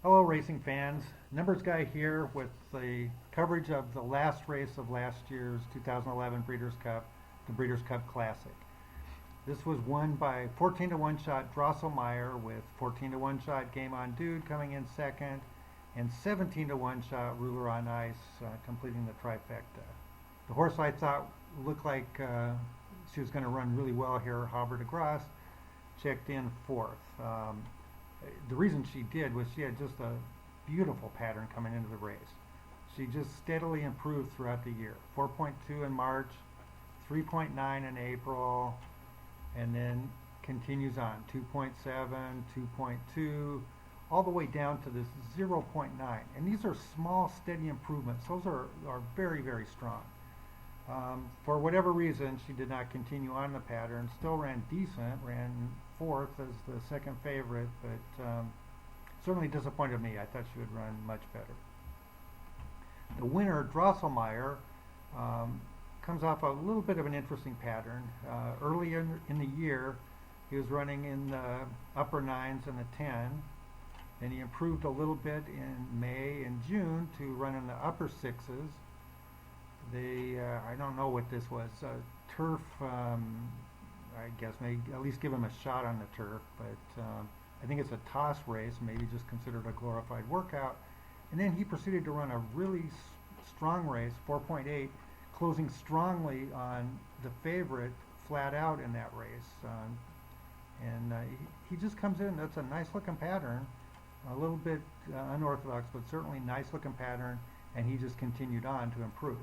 Hello racing fans, Numbers Guy here with the coverage of the last race of last year's 2011 Breeders' Cup, the Breeders' Cup Classic. This was won by 14 to 1 shot Drosselmeyer with 14 to 1 shot Game On Dude coming in second and 17 to 1 shot Ruler on Ice completing the trifecta. The horse I thought looked like she was going to run really well here, Havre de Grace, checked in fourth. The reason she did was she had just a beautiful pattern coming into the race. She just steadily improved throughout the year. 4.2 in March, 3.9 in April, and then continues on. 2.7, 2.2, all the way down to this 0.9. And these are small, steady improvements. Those are very, very strong. For whatever reason, she did not continue on the pattern. Still ran decent, ran fourth as the second favorite, but certainly disappointed me. I thought she would run much better. The winner, Drosselmeyer, comes off a little bit of an interesting pattern. Early in the year, he was running in the upper nines and the 10, and he improved a little bit in May and June to run in the upper sixes. I don't know what this was, turf, I guess maybe at least give him a shot on the turf, but I think it's a toss race, maybe just considered a glorified workout. And then he proceeded to run a really strong race, 4.8, closing strongly on the favorite flat out in that race. He just comes in, that's a nice looking pattern, a little bit unorthodox, but certainly nice looking pattern, and he just continued on to improve.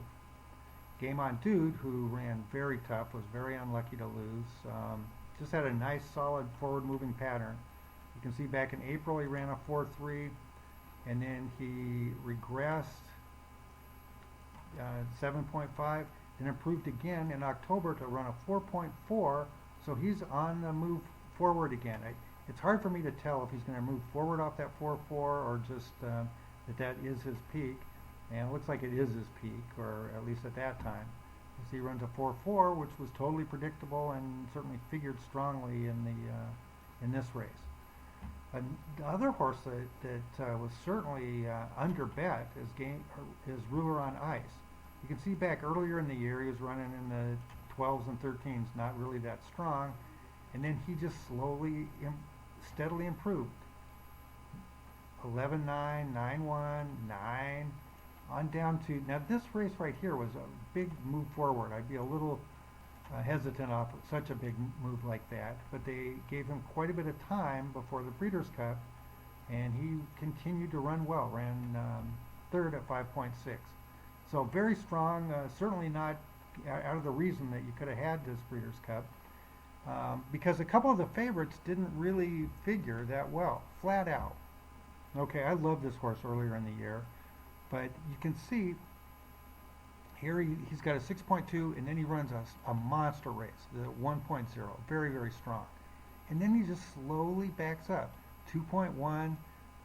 Game On Dude, who ran very tough, was very unlucky to lose. Just had a nice, solid, forward-moving pattern. You can see back in April he ran a 4.3, and then he regressed 7.5, then improved again in October to run a 4.4, so he's on the move forward again. It's hard for me to tell if he's going to move forward off that 4.4 or just that is his peak. And it looks like it is his peak, or at least at that time. As he runs a 4.4, which was totally predictable and certainly figured strongly in this race. The other horse that was certainly under bet is Ruler on Ice. You can see back earlier in the year he was running in the 12s and 13s, not really that strong, and then he just slowly, steadily improved. 11.9, 9.1, 9. On down to, now this race right here was a big move forward. I'd be a little hesitant off such a big move like that, but they gave him quite a bit of time before the Breeders' Cup, and he continued to run well, ran third at 5.6. So very strong, certainly not out of the reason that you could have had this Breeders' Cup, because a couple of the favorites didn't really figure that well, flat out. Okay, I loved this horse earlier in the year. But you can see here he's got a 6.2, and then he runs a monster race, the 1.0, very, very strong. And then he just slowly backs up, 2.1,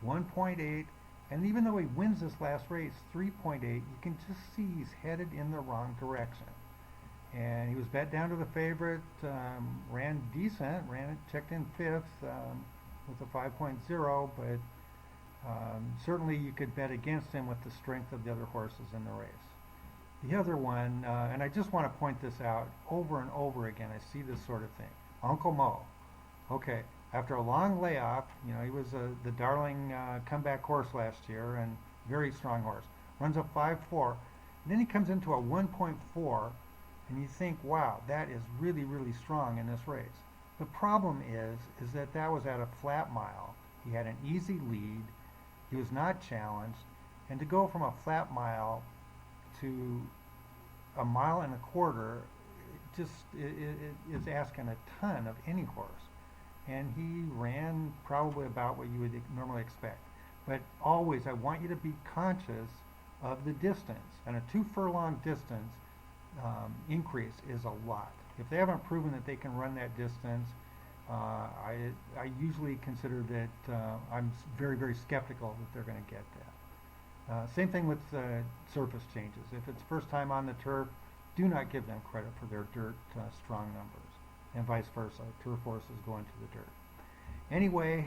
1.8, and even though he wins this last race, 3.8, you can just see he's headed in the wrong direction. And he was bet down to the favorite, ran decent, checked in fifth with a 5.0, but certainly you could bet against him with the strength of the other horses in the race. The other one, and I just want to point this out over and over again, I see this sort of thing. Uncle Mo. Okay, after a long layoff, you know, he was the darling comeback horse last year and very strong horse. Runs a 5.4, and then he comes into a 1.4, and you think, wow, that is really, really strong in this race. The problem is that was at a flat mile. He had an easy lead. He was not challenged, and to go from a flat mile to a mile and a quarter just is asking a ton of any horse. And he ran probably about what you would normally expect. But always, I want you to be conscious of the distance, and a 2 furlong distance increase is a lot. If they haven't proven that they can run that distance, I usually consider that I'm very, very skeptical that they're going to get that. Same thing with surface changes. If it's first time on the turf, do not give them credit for their dirt strong numbers, and vice versa. Turf horses go into the dirt. Anyway,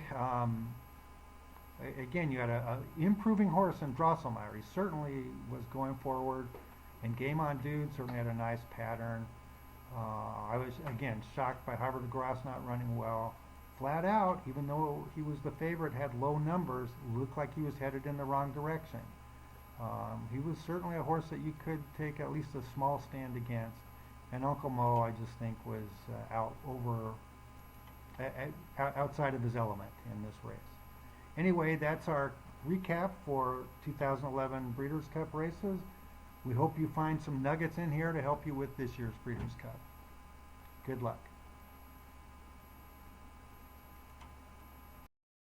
again, you had a improving horse in Drosselmeyer. He certainly was going forward, and Game On Dude certainly had a nice pattern. I was, again, shocked by Harvard Grass not running well. Flat out, even though he was the favorite, had low numbers, looked like he was headed in the wrong direction. He was certainly a horse that you could take at least a small stand against. And Uncle Mo, I just think, was outside of his element in this race. Anyway, that's our recap for 2011 Breeders' Cup races. We hope you find some nuggets in here to help you with this year's Breeders' Cup. Good luck.